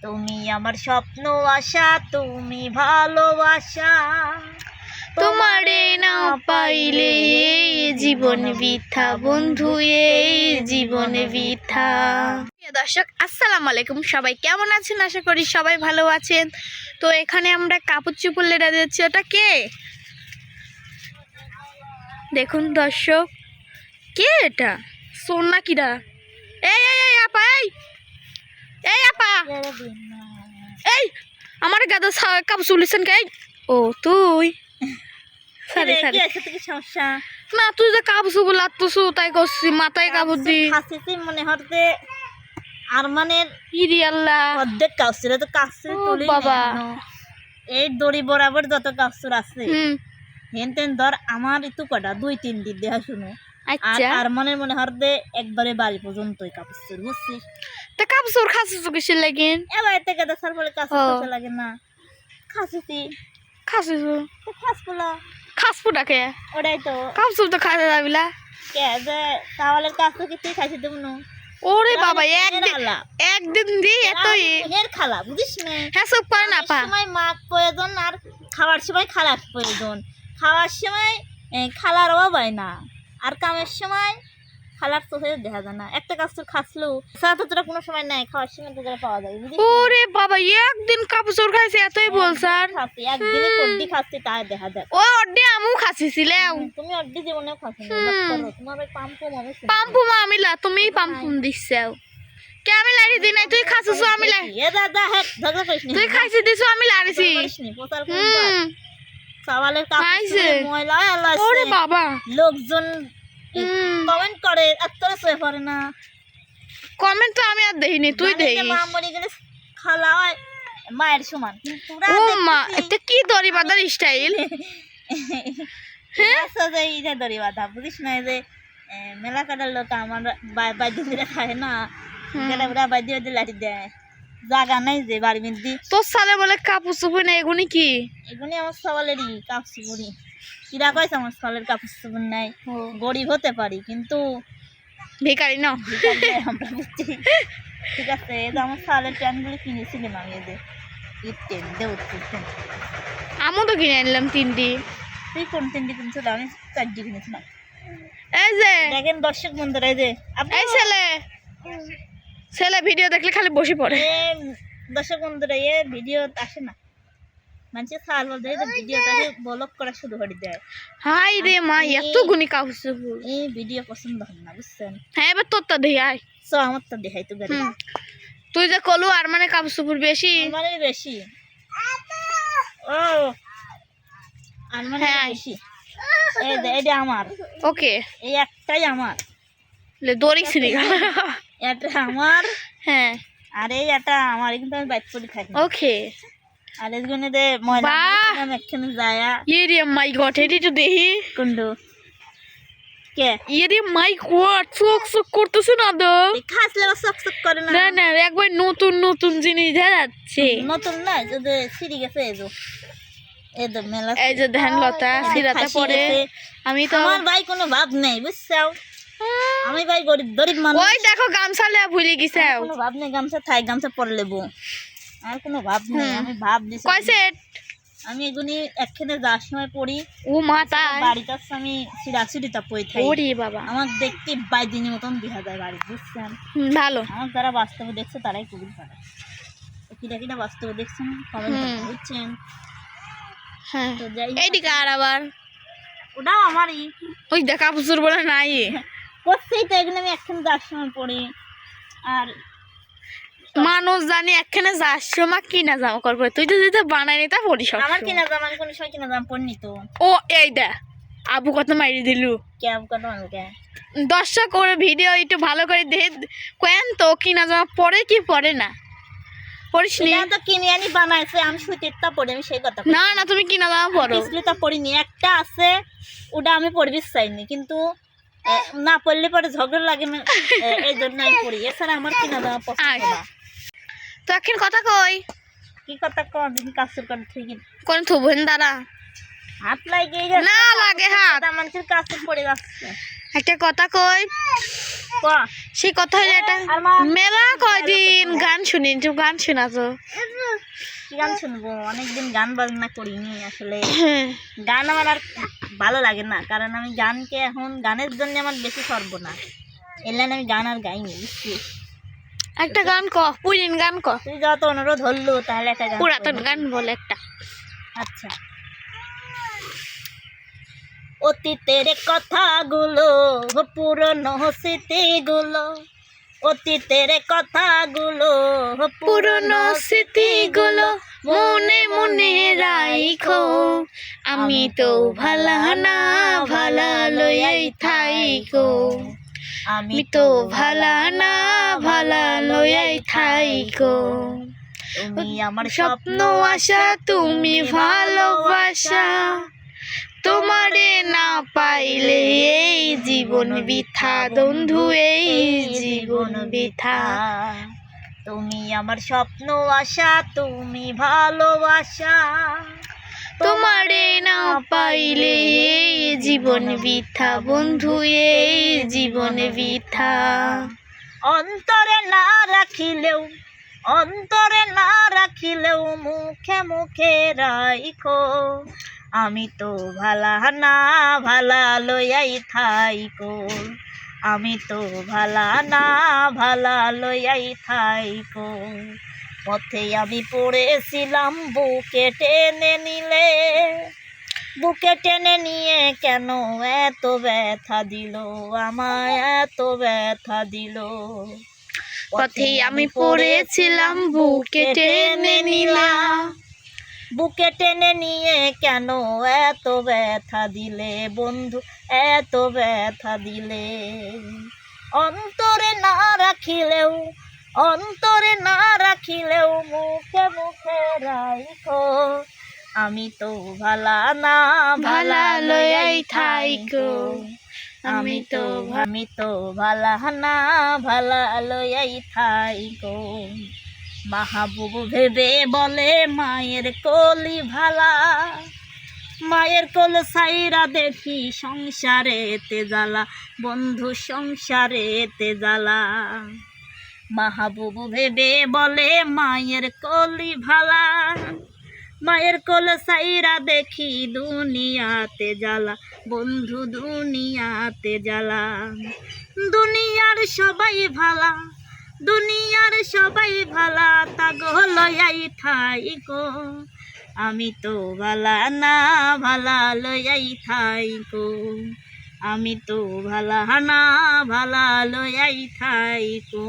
তুমি আমার স্বপ্ন আশা, তুমি ভালোবাসা, তোমারে না পাইলে এই জীবন বৃথা বন্ধু, এই জীবন বৃথা। দর্শক আসসালামু আলাইকুম, সবাই কেমন আছেন? আশা করি সবাই ভালো আছেন। তো এখানে আমরা কাপড় চোপড় লেড়া দিচ্ছি। ওটা কে? দেখুন দর্শক, কে এটা? সোনা কিরা? এই এই এই আপা, এই আপা, এই আমার গাদা কাপড় চুলিছেন কে? ও তুই? সরি সরি, সমস্যা না তুই যে কাপড় চুপড় লাগতেছো তাই করছি, মাথায় কাপড় দি খাসিছি মনে হতে আরমানের ইরি আল্লাহ অর্ধেক কাপড় তো কাপড় তুলি বাবা। এই দড়ি বরাবর যত কাপড় আছে হেন তেন ধর আমার একটু কটা 2-3 দিন দেখা শুনো। আচ্ছা, আর মনে হতে একবারে বাড়ি পর্যন্তই কাপড় বুঝছিস? তা কাপড় খাসিছো কিসের লাগিন? এবার থেকে দেখার ফলে কাপড় লাগে না, খাসিছি খাসিছো তো খাসপুলা খাসপুটাকে ওটাই তো কাপড় তো খাইতে যাবিলা কে যে তাহলে কাপড় কিছুই খাইছি দেব না। ওরে বাবা, একদিন দি এতই এর খালা বুঝিস না? হ্যাঁ সব করে না পা। সময় মাছ প্রয়োজন আর খাওয়ার সময় খালার প্রয়োজন। খাওয়ার সময় খালার অভাব হয় না, আর কামের সময় খালার চোখে দেখা যায় না। একটা কাজ তোর খাসলেও সারা তোরা কোনো সময় নাই, খাওয়ার সময় তো পাওয়া যায় বুঝিস? ওরে বাবা, একদিন কাপড় খাইছে এতই বলছার? খাচ্ছি একদিনে কড্ডি খাচ্ছি তাই দেখা যায়। ও অড্ডি আমু খাসিছিলে? তুমি অড্ডি জীবনেও খাচ্ছি না, তোমার ওই পাম্পুম আমি পাম্পুমা আমি লা, তুমি পাম্পুম দিছাও কে? আমি লাড়ি দি নাই, তুই খাসিছো আমি লাই। এ দাদা হ্যাঁ ঝগড়া করিস না, তুই খাইছি দিছো আমি লাড়িছি। সওয়ালের কাপড় ময়লা আল্লাহ। ওরে বাবা, লোকজন কমেন্ট করে আর তোরা সয়ে পড়ে না। কমেন্ট তো আমি আর দেখিনি, তুই দেখিস। মা মরে গেলে খালা হয় মায়ের সমান। ও মা, এটা কি দড়ি বাঁধার স্টাইল? হ্যাঁ দড়ি বাঁধা বুঝিস না? যে মেলা কাটার লোক আমার বাইদ্য দিলে খায় না, বাইদ্য বাইদ্য লাঠি দেয়, জাগা নাই যে বাড়ি মিন্দি। তোর সালে বলে কাপড় চুপড় নাই, এগুনি কি? এগুলি আমার সওয়ালেরই কাপড় চুপড়ি। কিরা কয়েছে আমার সওয়ালের কাপড় চুপড় নাই, গরিব হতে পারি কিন্তু ভিখারি না আমরা বুঝছি। ঠিক আছে, এই যে আমার সওয়ালের প্যান্টগুলি কিনেছিলাম আমি, এই যে ইটেন দেউত্তর। আমিও তো কিনে আনলাম 3টি। তুই কোন 3টি কিনছিল? আমি 4টি কিনেছিলাম। এই যে দেখেন দর্শক বন্ধুরা, এই যে এই ছেলে ভিডিও দেখলে খালি বসে পড়ে। দর্শক বন্ধুরা, এ ভিডিও আসে না, মানুষের সাল বলতে ভিডিওটা ব্লক করা শুরু করে দেয়। হাই রে মা, এত গুনি কাপড় চুপড় এই ভিডিও পছন্দ হয় না বুঝছেন? হ্যাঁ, এবার তোরটা দেখি আয়। আমার তো দেখাই তো গাড়ি। তুই যে কলু আর মানে কাপড় চুপড় বেশি মানে বেশি, ও আর মানে বেশি। এই যে এটা আমার, ওকে এই একটাই আমার, দড়ি ছিঁড়ি এটা আমার। হ্যাঁ, আর এই এটা আমার, কিন্তু আমি বাইক করে খাই। ওকে। আর এই জন্য দে ময়লা আমি একখানে যায়া ইয়ে মাই গড, এটি তো দেখি কুন্ডু কে ইয়ে মাই গড, চোখ চোখ করতেছে না তো? খাসলে চক চক করে না। না না, একবার নতুন নতুন জিনিস দেখা যাচ্ছে। নতুন না, যদি সিঁড়ি গেছে এই যে মেলা, এই যে ধান লতা সিরাতে পড়ে। আমি তো আমার ভাই কোনো ভাব নেই বুঝছো? আমি ভাই গরিব মানুষ। ওই দেখো গামছা লে ভুলে গেছে। কোনো ভাব নেই, গামছা থাই, গামছা পরে লেবো, আর কোনো ভাব নেই। আমি ভাব দিছি কয় সেট? আমি এগুনি একখানে যাওয়ার সময় পড়ি। ও মা, তাই? বাড়িতে আমি সিঁড়িটা পড়ে থাকি। ওরে বাবা, আমার দেখতে বাইদিনের মতন দেখা যায় বাড়ি বুঝছেন? ভালো। আমার যারা বাস্তবে দেখছে তারাই কবুল করে। কিরা কিরা বাস্তবে দেখছেন কমেন্ট বুঝছেন? হ্যাঁ, তো যাই এইদিকে আর আবার ওটাও আমারই। ওই দেখা পুজোর বলে নাই করছেই তো, এগুলো আমি একখানে যাওয়ার সময় পড়ি। আর মানুষ জানি একখানে যার সময় কিনা জামা করবো, তুই তো যদি বানাই নি তা পড়িস। আমার কিনা জামা আমি কোনো সময় কিনা জামা পড়নি তো। ও এই দে আবু কত মাইরি দিলু ক্যাব কত আমাকে দর্শক, ওর ভিডিও একটু ভালো করে দেখে কেন তো কিনা জামা পরে কি পরে না পড়িস নি? তো কিনে আনি বানাইছে, আমি সুতিরটা পড়ি, আমি সেই কথা না না, তুমি কিনা জামা পরো। পিছলিটা পড়িনি, একটা আছে ওটা আমি পড়বি চাইনি, কিন্তু না পড়লে পরে ঝগড়া লাগে না, এই জন্য আমি পড়ি। এছাড়া আমার কিনা জামা পছন্দ না। তো এখন কথা কই, কি কথা কদিন কাজের করে ঠিক কোন থুবেন দাঁড়া হাত লাগে না লাগে হাত, মানুষের কাছে পড়ে যাচ্ছে। একটা কথা কই, সেই কথা হলো এটা মেলা কয়দিন গান শুনি, তো গান শোনা তো কি গান শুনবো, অনেকদিন গান বাজনা করিনি আসলে। গান আমার আর ভালো লাগে না, কারণ আমি গানকে এখন গানের জন্য আমার বেশি সর্বনাশ, এর লাইন আমি গান আর গাইনি, বুঝছিস? একটা গান ক, পুরান গান ক, তুই যত অনুরোধ হলো তাহলে একটা গান পুরাতন করি। গান বল একটা। আচ্ছা, অতীতের কথাগুলো, পুরনো স্মৃতিগুলো, অতীতের কথাগুলো, পুরনো স্মৃতিগুলো মনে মনে রাইখো, আমি তো ভালা না ভালা লইয়াই থাইকো, আমি তো ভালা না ভালা লইয়াই থাইকো। তুমি আমার স্বপ্ন আশা তুমি ভালোবাসা, তোমারে না পাইলে এই জীবন বৃথা বন্ধু, এই জীবন বৃথা। তুমি আমার স্বপ্ন আশা তুমি ভালোবাসা, তোমারে না পাইলে এই জীবন বৃথা বন্ধু, এই জীবন বৃথা। অন্তরে না রাখিলেও, অন্তরে না রাখিলেও মুখে মুখে রাইখো, আমি তো ভালা না ভালা লইয়াই থাইকো, আমি তো ভালা না ভালা লইয়াই থাইকো। পথে আমি পড়েছিলাম বুকে টেনে নিলে, বুকে টেনে নিয়ে কেন এত ব্যথা দিল, আমায় এত ব্যথা দিল। পথে আমি পড়েছিলাম বুকে টেনে নিলাম, বুকে টেনে নিয়ে কেন এত ব্যথা দিলে বন্ধু, এত ব্যথা দিলে। অন্তরে না রাখিলেও, অন্তরে না রাখিলেও মুখে মুখে রাইখো, আমি তো ভালা না ভালা লইয়াই থাইকো, আমি তো ভালা না ভালা লইয়াই থাইকো। মাহবুব ভেবে বলে মায়ের কলি ভালা, মায়ের কোল সাইরা দেখি সংসারেতে জ্বালা, বন্ধু সংসারেতে জ্বালা। মাহবুব ভেবে বলে মায়ের কলি ভালা, মায়ের কোল সাইরা দেখি দুনিয়াতে জ্বালা, বন্ধু দুনিয়াতে জ্বালা। দুনিয়ার সবাই ভালা, দুনিয়ার সবাই ভালা, তা গো লইয়াই থাইকো, আমি তো ভালা না ভালা লইয়াই থাইকো, আমি তো ভালা না ভালা লইয়াই থাইকো।